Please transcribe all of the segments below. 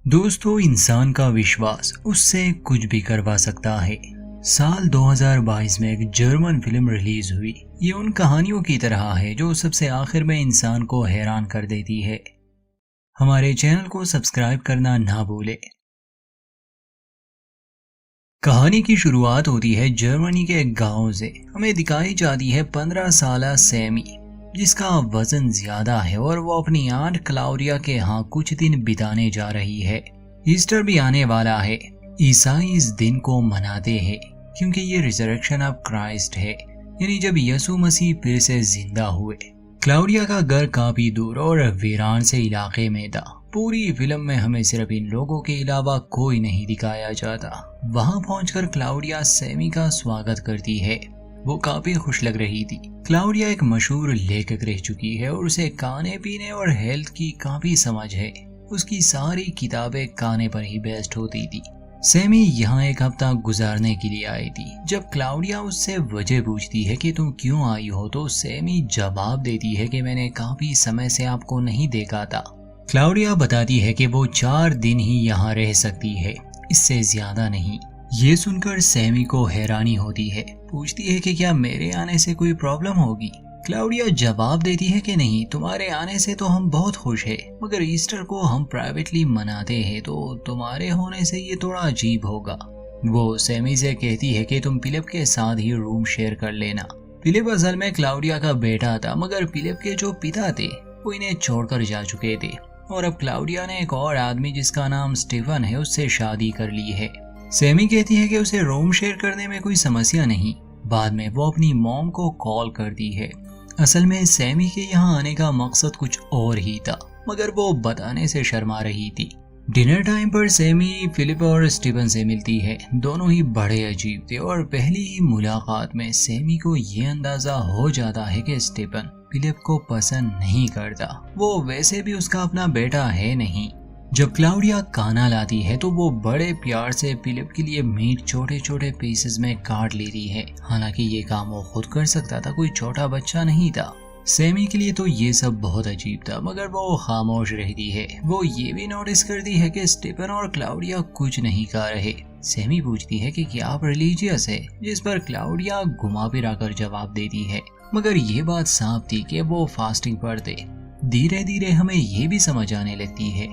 दोस्तों, इंसान का विश्वास उससे कुछ भी करवा सकता है। साल 2022 में एक जर्मन फिल्म रिलीज हुई। ये उन कहानियों की तरह है जो सबसे आखिर में इंसान को हैरान कर देती है। हमारे चैनल को सब्सक्राइब करना ना भूले। कहानी की शुरुआत होती है जर्मनी के एक गांव से। हमें दिखाई जाती है 15 साला सैमी, जिसका वजन ज्यादा है और वो अपनी आंट क्लाउडिया के यहाँ कुछ दिन बिताने जा रही है। ईस्टर भी आने वाला है। ईसाई इस दिन को मनाते हैं क्योंकि ये रिजरेक्शन ऑफ क्राइस्ट है, यानी जब यीशु मसीह फिर से जिंदा हुए। क्लाउडिया का घर काफी दूर और वीरान से इलाके में था। पूरी फिल्म में हमें सिर्फ इन लोगों के अलावा कोई नहीं दिखाया जाता। वहां पहुंचकर क्लाउडिया सैमी का स्वागत करती है। वो काफी खुश लग रही थी। क्लाउडिया एक मशहूर लेखक रह चुकी है और उसे खाने पीने और हेल्थ की काफी समझ है। उसकी सारी किताबें खाने पर ही बेस्ड होती थी। सैमी यहाँ एक हफ्ता गुजारने के लिए आई थी। जब क्लाउडिया उससे वजह पूछती है कि तुम क्यों आई हो, तो सैमी जवाब देती है कि मैंने काफी समय से आपको नहीं देखा था। क्लाउडिया बताती है कि वो 4 दिन ही यहाँ रह सकती है, इससे ज्यादा नहीं। ये सुनकर सैमी को हैरानी होती है। पूछती है कि क्या मेरे आने से कोई प्रॉब्लम होगी। क्लाउडिया जवाब देती है कि नहीं, तुम्हारे आने से तो हम बहुत खुश हैं, मगर ईस्टर को हम प्राइवेटली मनाते हैं, तो तुम्हारे होने से ये थोड़ा अजीब होगा। वो सैमी से कहती है कि तुम फिलिप के साथ ही रूम शेयर कर लेना। फिलिप असल में क्लाउडिया का बेटा था, मगर फिलिप के जो पिता थे वो इन्हें छोड़कर जा चुके थे और अब क्लाउडिया ने एक और आदमी जिसका नाम स्टीफन है उससे शादी कर ली है। सैमी कहती है कि उसे रूम शेयर करने में कोई समस्या नहीं। बाद में वो अपनी मॉम को कॉल करती है। असल में सैमी के यहाँ आने का मकसद कुछ और ही था, मगर वो बताने से शर्मा रही थी। डिनर टाइम पर सैमी फिलिप और स्टीफन से मिलती है। दोनों ही बड़े अजीब थे और पहली ही मुलाकात में सैमी को ये अंदाजा हो जाता है कि स्टीफन फिलिप को पसंद नहीं करता। वो वैसे भी उसका अपना बेटा है नहीं। जब क्लाउडिया खाना लाती है तो वो बड़े प्यार से फिलिप के लिए मीट छोटे छोटे पीसेस में काट लेती है। हालांकि ये काम वो खुद कर सकता था, कोई छोटा बच्चा नहीं था। सैमी के लिए तो ये सब बहुत अजीब था, मगर वो खामोश रहती है। वो ये भी नोटिस करती है कि स्टीफन और क्लाउडिया कुछ नहीं खा रहे। सैमी पूछती है कि क्या आप रिलीजियस है, जिस पर क्लाउडिया घुमा फिरा कर जवाब देती है, मगर ये बात साफ थी कि वो फास्टिंग पर थे। धीरे धीरे हमें ये भी समझ आने लगती है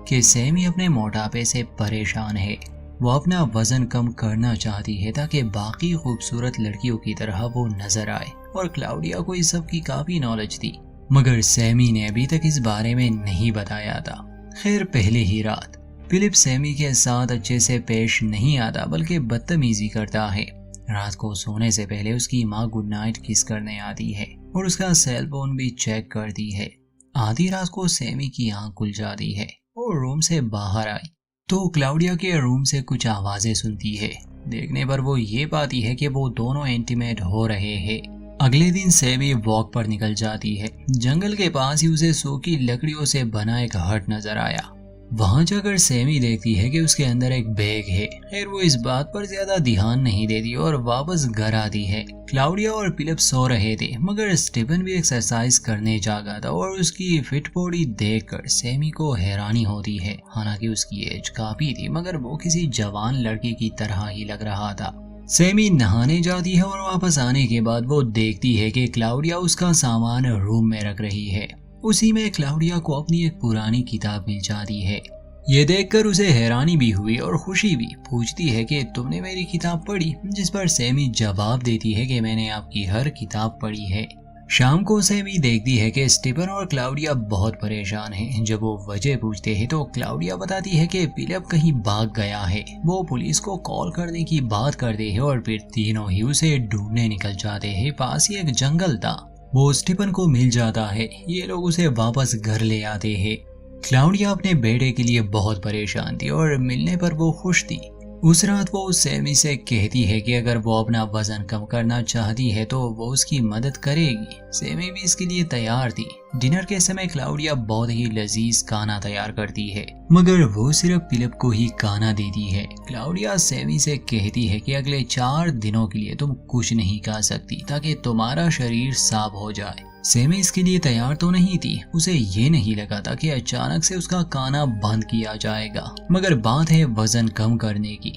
कि सैमी अपने मोटापे से परेशान है। वो अपना वजन कम करना चाहती है ताकि बाकी खूबसूरत लड़कियों की तरह वो नजर आए, और क्लाउडिया को इस सब की काफी नॉलेज थी, मगर सैमी ने अभी तक इस बारे में नहीं बताया था। खैर, पहले ही रात फिलिप सैमी के साथ अच्छे से पेश नहीं आता, बल्कि बदतमीजी करता है। रात को सोने से पहले उसकी माँ गुड नाइट किस करने आती है और उसका सेल फोन भी चेक करती है। आधी रात को सैमी की आंख खुल जाती है और रूम से बाहर आई तो क्लाउडिया के रूम से कुछ आवाजें सुनती है। देखने पर वो ये पाती है कि वो दोनों इंटीमेट हो रहे हैं। अगले दिन सैमी वॉक पर निकल जाती है। जंगल के पास ही उसे सूखी लकड़ियों से बना एक हट नजर आया। वहां जाकर सैमी देखती है कि उसके अंदर एक बैग है। खैर, वो इस बात पर ज्यादा ध्यान नहीं देती और वापस घर आती है। क्लाउडिया और फिलिप सो रहे थे, मगर स्टीफन भी एक्सरसाइज करने जागा था और उसकी फिट बॉडी देखकर सैमी को हैरानी होती है। हालांकि उसकी एज काफी थी, मगर वो किसी जवान लड़की की तरह ही लग रहा था। सैमी नहाने जाती है और वापस आने के बाद वो देखती है कि क्लाउडिया उसका सामान रूम में रख रही है। उसी में क्लाउडिया को अपनी एक पुरानी किताब मिल जाती है। ये देखकर उसे हैरानी भी हुई और खुशी भी। पूछती है कि तुमने मेरी किताब पढ़ी, जिस पर सैमी जवाब देती है कि मैंने आपकी हर किताब पढ़ी है। शाम को सैमी देखती है कि स्टीफन और क्लाउडिया बहुत परेशान हैं। जब वो वजह पूछते हैं तो क्लाउडिया बताती है कि फिलिप कहीं भाग गया है। वो पुलिस को कॉल करने की बात करते हैं और फिर तीनों ही उसे ढूंढने निकल जाते हैं। पास ही एक जंगल था। वो स्टीफन को मिल जाता है। ये लोग उसे वापस घर ले आते हैं। क्लाउडिया अपने बेटे के लिए बहुत परेशान थी और मिलने पर वो खुश थी। उस रात वो सैमी से कहती है कि अगर वो अपना वजन कम करना चाहती है तो वो उसकी मदद करेगी। सैमी भी इसके लिए तैयार थी। डिनर के समय क्लाउडिया बहुत ही लजीज खाना तैयार करती है, मगर वो सिर्फ फिलिप को ही खाना देती है। क्लाउडिया सैमी से कहती है कि अगले 4 दिनों के लिए तुम कुछ नहीं खा सकती ताकि तुम्हारा शरीर साफ हो जाए। सेमी इसके लिए तैयार तो नहीं थी। उसे ये नहीं लगा था कि अचानक से उसका खाना बंद किया जाएगा, मगर बात है वजन कम करने की,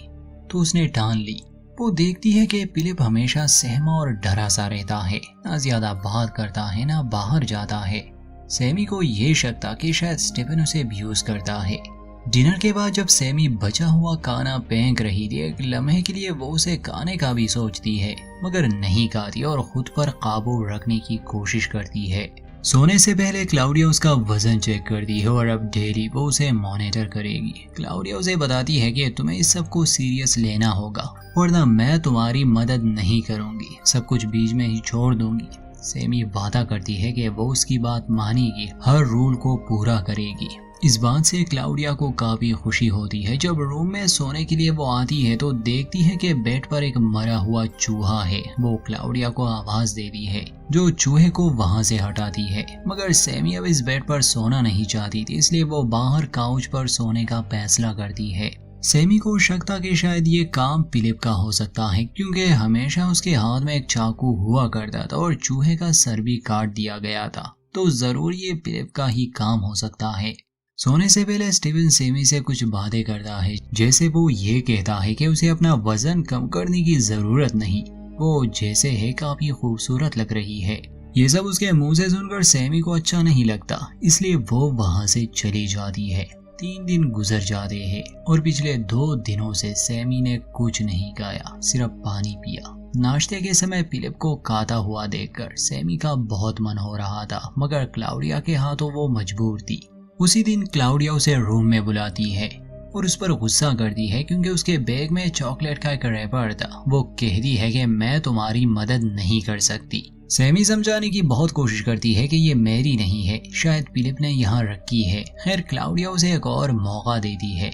तो उसने ठान ली। वो देखती है कि फिलिप हमेशा सहमा और डरा सा रहता है, ना ज्यादा बात करता है ना बाहर जाता है। सेमी को ये शक था कि शायद स्टीफन उसे अब्यूज करता है। डिनर के बाद जब सेमी बचा हुआ खाना फेंक रही थी, एक लम्हे के लिए वो उसे खाने का भी सोचती है, मगर नहीं खाती और खुद पर काबू रखने की कोशिश करती है। सोने से पहले क्लाउडिया उसका वजन चेक करती है और अब डेली वो उसे मॉनिटर करेगी। क्लाउडिया उसे बताती है कि तुम्हें इस सब को सीरियस लेना होगा, वरना मैं तुम्हारी मदद नहीं करूंगी, सब कुछ बीच में ही छोड़ दूंगी। सेमी वादा करती है कि वो उसकी बात मानेगी, हर रूल को पूरा करेगी। इस बात से क्लाउडिया को काफी खुशी होती है। जब रूम में सोने के लिए वो आती है तो देखती है कि बेड पर एक मरा हुआ चूहा है। वो क्लाउडिया को आवाज देती है, जो चूहे को वहां से हटाती है, मगर सेमी अब इस बेड पर सोना नहीं चाहती थी, इसलिए वो बाहर काउच पर सोने का फैसला करती है। सेमी को शक था कि शायद ये काम फिलिप का हो सकता है, क्योंकि हमेशा उसके हाथ में एक चाकू हुआ करता था और चूहे का सर भी काट दिया गया था, तो जरूर ये फिलिप का ही काम हो सकता है। सोने से पहले स्टीवन सेमी से कुछ बातें करता है, जैसे वो ये कहता है कि उसे अपना वजन कम करने की जरूरत नहीं, वो जैसे है काफी खूबसूरत लग रही है। ये सब उसके मुंह से सुनकर सेमी को अच्छा नहीं लगता, इसलिए वो वहां से चली जाती है। 3 दिन गुजर जाते हैं और पिछले 2 दिनों से सेमी ने कुछ नहीं खाया, सिर्फ पानी पिया। नाश्ते के समय फिलिप को खाता हुआ देखकर सेमी का बहुत मन हो रहा था, मगर क्लाउडिया के हाथों वो मजबूर थी। उसी दिन क्लाउडिया उसे रूम में बुलाती है और उस पर गुस्सा करती है, क्योंकि उसके बैग में चॉकलेट का एक रैपर था। वो कहती है कि मैं तुम्हारी मदद नहीं कर सकती। सेमी समझाने की बहुत कोशिश करती है कि ये मेरी नहीं है, शायद फिलिप ने यहाँ रखी है। खैर क्लाउडिया उसे एक और मौका देती है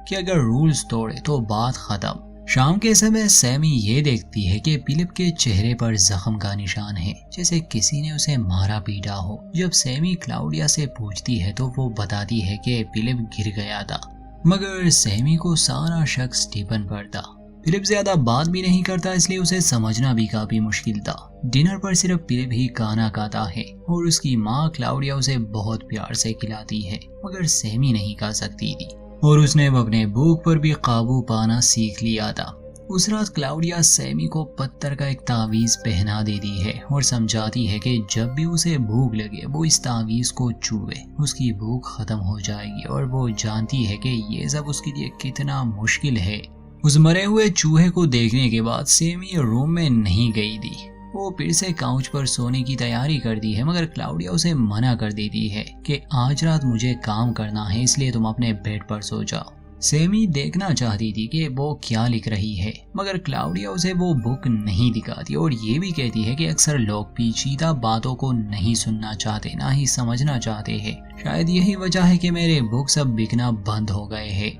कि अगर रूल्स तोड़े तो बात खत्म। शाम के समय सेमी ये देखती है कि फिलिप के चेहरे पर जख्म का निशान है, जैसे किसी ने उसे मारा पीटा हो। जब सेमी क्लाउडिया से पूछती है तो वो बताती है कि फिलिप गिर गया था, मगर सेमी को सारा शक स्टीफन पर था। फिलिप ज्यादा बात भी नहीं करता, इसलिए उसे समझना भी काफी मुश्किल था। डिनर पर सिर्फ फिलिप ही खाना खाता है और उसकी माँ क्लाउडिया उसे बहुत प्यार से खिलाती है, मगर सेमी नहीं खा सकती थी और उसने अपने भूख पर भी काबू पाना सीख लिया था। उस रात क्लाउडिया सेमी को पत्थर का एक तावीज पहना देती है और समझाती है कि जब भी उसे भूख लगे वो इस तावीज को छुए, उसकी भूख खत्म हो जाएगी। और वो जानती है कि ये सब उसके लिए कितना मुश्किल है। उस मरे हुए चूहे को देखने के बाद सेमी रूम में नहीं गई थी। वो फिर से काउच पर सोने की तैयारी करती है, मगर क्लाउडिया उसे मना कर देती है कि आज रात मुझे काम करना है, इसलिए तुम अपने बेड पर सो जाओ। सेमी देखना चाहती थी कि वो क्या लिख रही है, मगर क्लाउडिया उसे वो बुक नहीं दिखाती और ये भी कहती है कि अक्सर लोग पेचीदा बातों को नहीं सुनना चाहते, ना ही समझना चाहते हैं। शायद यही वजह है कि मेरे बुक्स अब बिकना बंद हो गए हैं।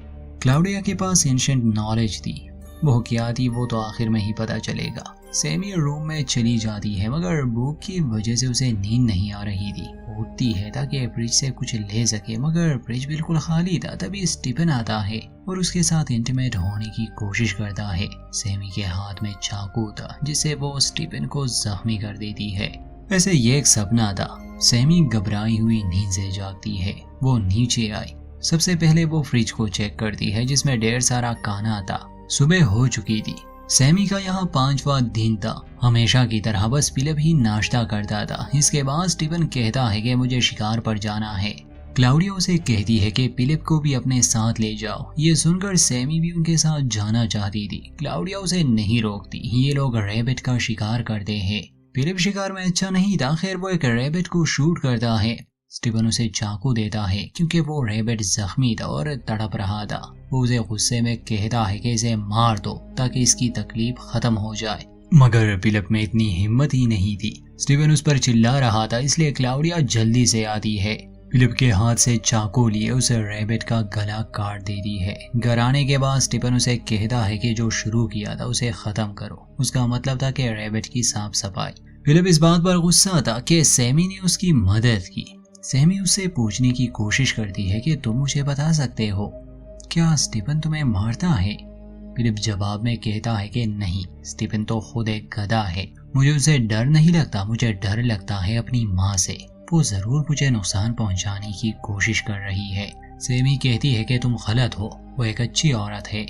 क्लाउडिया के पास एंशिएंट नॉलेज थी, वो क्या थी वो तो आखिर में ही पता चलेगा। सेमी रूम में चली जाती है, मगर भूख की वजह से उसे नींद नहीं आ रही थी। उठती है ताकि फ्रिज से कुछ ले सके, मगर फ्रिज बिल्कुल खाली था। तभी स्टीफन आता है और उसके साथ इंटीमेट होने की कोशिश करता है। सेमी के हाथ में चाकू था, जिससे वो स्टीफन को जख्मी कर देती है। वैसे ये एक सपना था। सेमी घबराई हुई नींद से जागती है। वो नीचे आई। सबसे पहले वो फ्रिज को चेक करती है, जिसमें ढेर सारा खाना था। सुबह हो चुकी थी। सेमी का यहाँ 5वां दिन था। हमेशा की तरह बस फिलिप ही नाश्ता करता था। इसके बाद स्टीफन कहता है कि मुझे शिकार पर जाना है। क्लाउडिया उसे कहती है कि फिलिप को भी अपने साथ ले जाओ। ये सुनकर सेमी भी उनके साथ जाना चाहती थी। क्लाउडिया उसे नहीं रोकती। ये लोग रैबिट का शिकार करते हैं। फिलिप शिकार में अच्छा नहीं था। खैर वो एक रैबिट को शूट करता है। स्टीफन उसे चाकू देता है क्योंकि वो रैबिट जख्मी था और तड़प रहा था। वो उसे गुस्से में कहता है कि इसे मार दो ताकि इसकी तकलीफ खत्म हो जाए, मगर फिलिप में इतनी हिम्मत ही नहीं थी। स्टीफन उस पर चिल्ला रहा था, इसलिए क्लाउडिया जल्दी से आती है। फिलिप के हाथ से चाकू लिए उसे रैबिट का गला काट देती है। घर आने के बाद स्टीफन उसे कहता है कि जो शुरू किया था उसे खत्म करो। उसका मतलब था कि रैबिट की साफ सफाई। फिलिप इस बात पर गुस्सा था कि सेमी ने उसकी मदद की। सेमी उससे पूछने की कोशिश करती है कि तुम मुझे बता सकते हो, क्या स्टीफन तुम्हें मारता है? फिलिप जवाब में कहता है कि नहीं, स्टीफन तो खुद एक गधा है मुझे उसे डर नहीं लगता, मुझे डर लगता है अपनी माँ से। वो जरूर मुझे नुकसान पहुंचाने की कोशिश कर रही है। सेमी कहती है कि तुम गलत हो, वो एक अच्छी औरत है,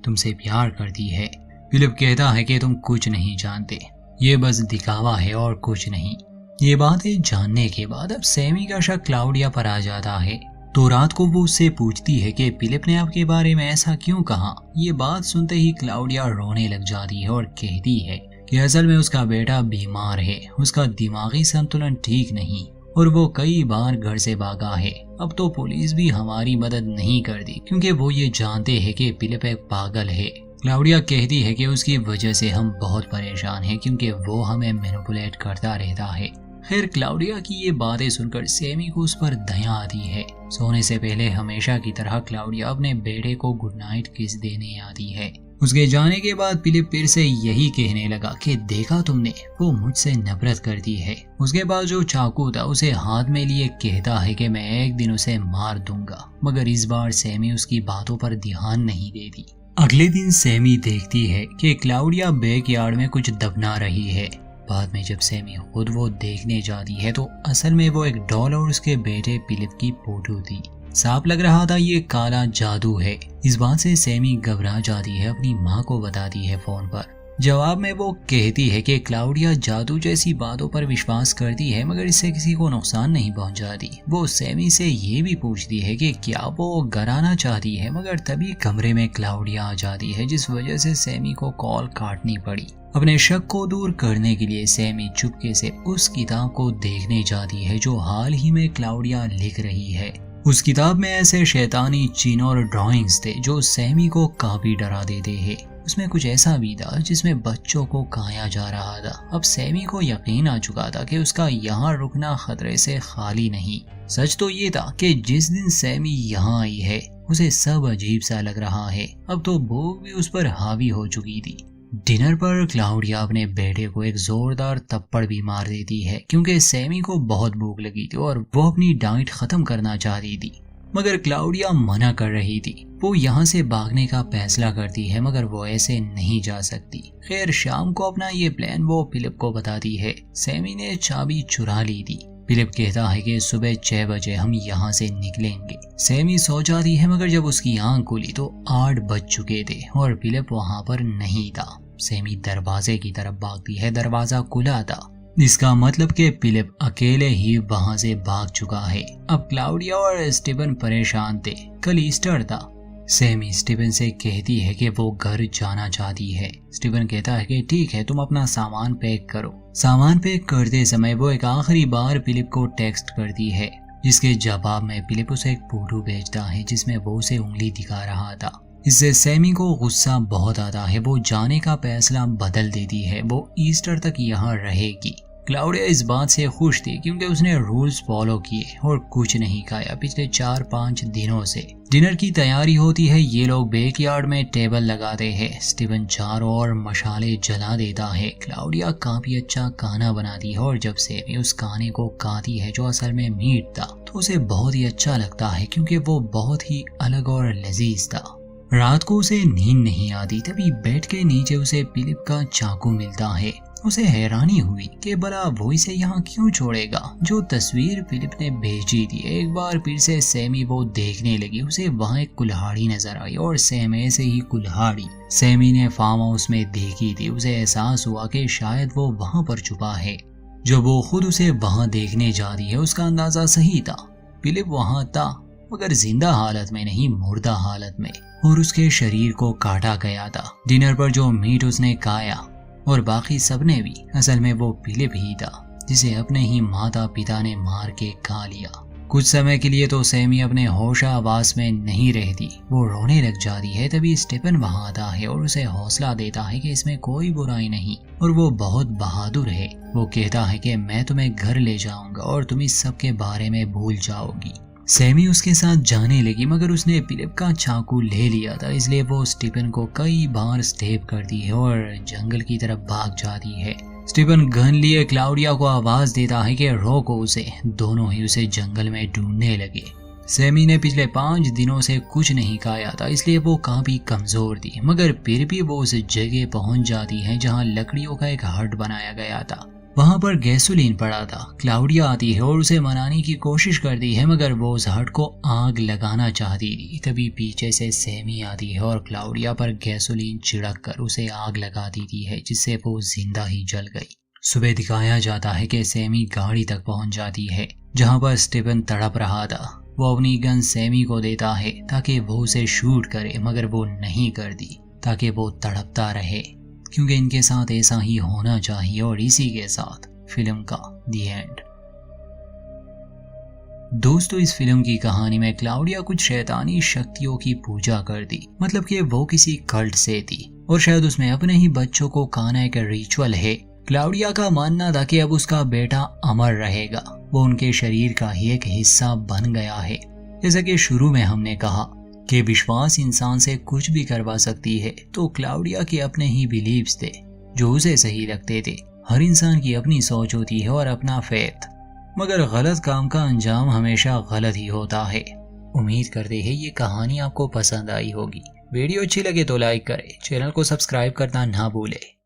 तुमसे प्यार करती है। फिलिप कहता है कि तुम कुछ नहीं जानते, ये बस दिखावा है और कुछ नहीं। ये बातें जानने के बाद अब सेमी का शक क्लाउडिया पर आ जाता है। तो रात को वो उससे पूछती है कि फिलिप ने आपके बारे में ऐसा क्यों कहा। ये बात सुनते ही क्लाउडिया रोने लग जाती है और कहती है कि असल में उसका बेटा बीमार है, उसका दिमागी संतुलन ठीक नहीं और वो कई बार घर से भागा है। अब तो पुलिस भी हमारी मदद नहीं करती क्योंकि वो ये जानते हैं कि फिलिप एक पागल है। क्लाउडिया कहती है कि उसकी वजह से हम बहुत परेशान हैं क्योंकि वो हमें मैनिपुलेट करता रहता है। खैर, क्लाउडिया की ये बातें सुनकर सेमी को उस पर दया आती है। सोने से पहले हमेशा की तरह क्लाउडिया अपने बेटे को गुड नाइट किस देने आती है। उसके जाने के बाद फिलिप फिर से यही कहने लगा कि देखा तुमने, वो मुझसे नफरत करती है। उसके पास जो चाकू था उसे हाथ में लिए कहता है कि मैं एक दिन उसे मार दूंगा, मगर इस बार सेमी उसकी बातों पर ध्यान नहीं देती। अगले दिन सेमी देखती है कि क्लाउडिया बैकयार्ड में कुछ दबना रही है। बाद में जब सेमी खुद वो देखने जाती है तो असल में वो एक डॉल और उसके बेटे फिलिप की फोटो थी। साफ लग रहा था ये काला जादू है। इस बात से सेमी घबरा जाती है, अपनी माँ को बताती है फोन पर। जवाब में वो कहती है कि क्लाउडिया जादू जैसी बातों पर विश्वास करती है मगर इससे किसी को नुकसान नहीं पहुंचाती। वो सेमी से ये भी पूछती है कि क्या वो घर आना चाहती है, मगर तभी कमरे में क्लाउडिया आ जाती है जिस वजह से सेमी को कॉल काटनी पड़ी। अपने शक को दूर करने के लिए सेमी चुपके से उस किताब को देखने जाती है जो हाल ही में क्लाउडिया लिख रही है। उस किताब में ऐसे शैतानी चिन्ह और ड्राइंग्स थे जो सेमी को काफी डरा देते हैं। उसमें कुछ ऐसा भी था जिसमें बच्चों को खाया जा रहा था। अब सेमी को यकीन आ चुका था कि उसका यहाँ रुकना खतरे से खाली नहीं। सच तो ये था कि जिस दिन सेमी यहाँ आई है उसे सब अजीब सा लग रहा है। अब तो भूख भी उस पर हावी हो चुकी थी। डिनर पर क्लाउडिया अपने बेटे को एक जोरदार थप्पड़ भी मार देती है क्योंकि सेमी को बहुत भूख लगी थी और वो अपनी डाइट खत्म करना चाहती थी, मगर क्लाउडिया मना कर रही थी। वो यहाँ से भागने का फैसला करती है मगर वो ऐसे नहीं जा सकती। खैर, शाम को अपना ये प्लान वो फिलिप को बताती है। सेमी ने चाबी चुरा ली थी। फिलिप कहता है कि सुबह 6 बजे हम यहाँ से निकलेंगे। सेमी सो जाती है मगर जब उसकी आंख खुली तो 8 बज चुके थे और फिलिप वहाँ पर नहीं था। सेमी दरवाजे की तरफ भागती है, दरवाजा खुला था। इसका मतलब कि फिलिप अकेले ही वहां से भाग चुका है। अब क्लाउडिया और स्टीवन परेशान थे। कल ईस्टर था। सेमी स्टीवन से कहती है कि वो घर जाना चाहती है। स्टीवन कहता है कि ठीक है, तुम अपना सामान पैक करो। सामान पैक करते समय वो एक आखिरी बार फिलिप को टेक्स्ट करती है, जिसके जवाब में फिलिप उसे एक फोटो भेजता है जिसमें वो उसे उंगली दिखा रहा था। इससे सेमी को गुस्सा बहुत आता है। वो जाने का फैसला बदल देती है। वो ईस्टर तक यहाँ रहेगी। क्लाउडिया इस बात से खुश थी क्योंकि उसने रूल्स फॉलो किए और कुछ नहीं खाया पिछले 4-5 दिनों से। डिनर की तैयारी होती है। ये लोग बैकयार्ड में टेबल लगाते हैं। स्टीवन चारों ओर मशाले जला देता है। क्लाउडिया काफी अच्छा खाना बनाती है और जब सेमी उस खाने को खाती है जो असल में मीट था तो उसे बहुत ही अच्छा लगता है क्योंकि वो बहुत ही अलग और लजीज था। रात को उसे नींद नहीं आती। तभी बेड के नीचे उसे फिलिप का चाकू मिलता है। उसे हैरानी हुई कि भला वो इसे यहाँ क्यों छोड़ेगा। जो तस्वीर फिलिप ने भेजी थी, एक बार फिर से सेमी वो देखने लगी। उसे वहाँ एक कुल्हाड़ी नजर आई और सेम ऐसे ही कुल्हाड़ी सेमी ने फार्म हाउस में देखी थी। उसे एहसास हुआ कि शायद वो वहाँ पर छुपा है। जब वो खुद उसे वहाँ देखने जा रही है उसका अंदाजा सही था। फिलिप वहाँ था मगर जिंदा हालत में नहीं, मुर्दा हालत में, और उसके शरीर को काटा गया था। डिनर पर जो मीट उसने खाया और बाकी सबने भी, असल में वो फिलिप ही था जिसे अपने ही माता पिता ने मार के खा लिया। कुछ समय के लिए तो सेमी अपने होशावास में नहीं रहती। वो रोने लग जाती है। तभी स्टीफन वहां आता है और उसे हौसला देता है कि इसमें कोई बुराई नहीं और वो बहुत बहादुर है। वो कहता है कि मैं तुम्हें घर ले जाऊंगा और तुम इस सब के बारे में भूल जाओगी। सेमी उसके साथ जाने लगी मगर उसने फिलिप का चाकू ले लिया था, इसलिए वो स्टीफन को कई बार स्टेप करती है और जंगल की तरफ भाग जाती है। स्टीफन गन लिए क्लाउडिया को आवाज देता है कि रोको उसे। दोनों ही उसे जंगल में ढूंढने लगे। सैमी ने पिछले 5 दिनों से कुछ नहीं खाया था, इसलिए वो काफी कमजोर थी, मगर फिर भी वो उस जगह पहुंच जाती है जहां लकड़ियों का एक हट बनाया गया था। वहां पर गैसोलीन पड़ा था। क्लाउडिया आती है और उसे मनाने की कोशिश करती है, मगर वो उस हट को आग लगाना चाहती थी। तभी पीछे से सैमी आती है और क्लाउडिया पर गैसोलीन छिड़क कर उसे आग लगा देती है, जिससे वो जिंदा ही जल गई। सुबह दिखाया जाता है कि सैमी गाड़ी तक पहुंच जाती है जहां पर स्टीफन तड़प रहा था। वो अपनी गन सैमी को देता है ताकि वो उसे शूट करे, मगर वो नहीं करती ताकि वो तड़पता रहे, क्योंकि इनके साथ ऐसा ही होना चाहिए। और इसी के साथ फिल्म का दी एंड। दोस्तों, इस फिल्म की कहानी में क्लाउडिया कुछ शैतानी शक्तियों की पूजा करती, मतलब कि वो किसी कल्ट से थी और शायद उसमें अपने ही बच्चों को खाना एक रिचुअल है। क्लाउडिया का मानना था कि अब उसका बेटा अमर रहेगा, वो उनके शरीर का ही एक हिस्सा बन गया है। जैसा कि शुरू में हमने कहा कि विश्वास इंसान से कुछ भी करवा सकती है, तो क्लाउडिया के अपने ही बिलीव्स थे जो उसे सही लगते थे। हर इंसान की अपनी सोच होती है और अपना फेथ, मगर गलत काम का अंजाम हमेशा गलत ही होता है। उम्मीद करते हैं ये कहानी आपको पसंद आई होगी। वीडियो अच्छी लगे तो लाइक करें, चैनल को सब्सक्राइब करना ना भूलें।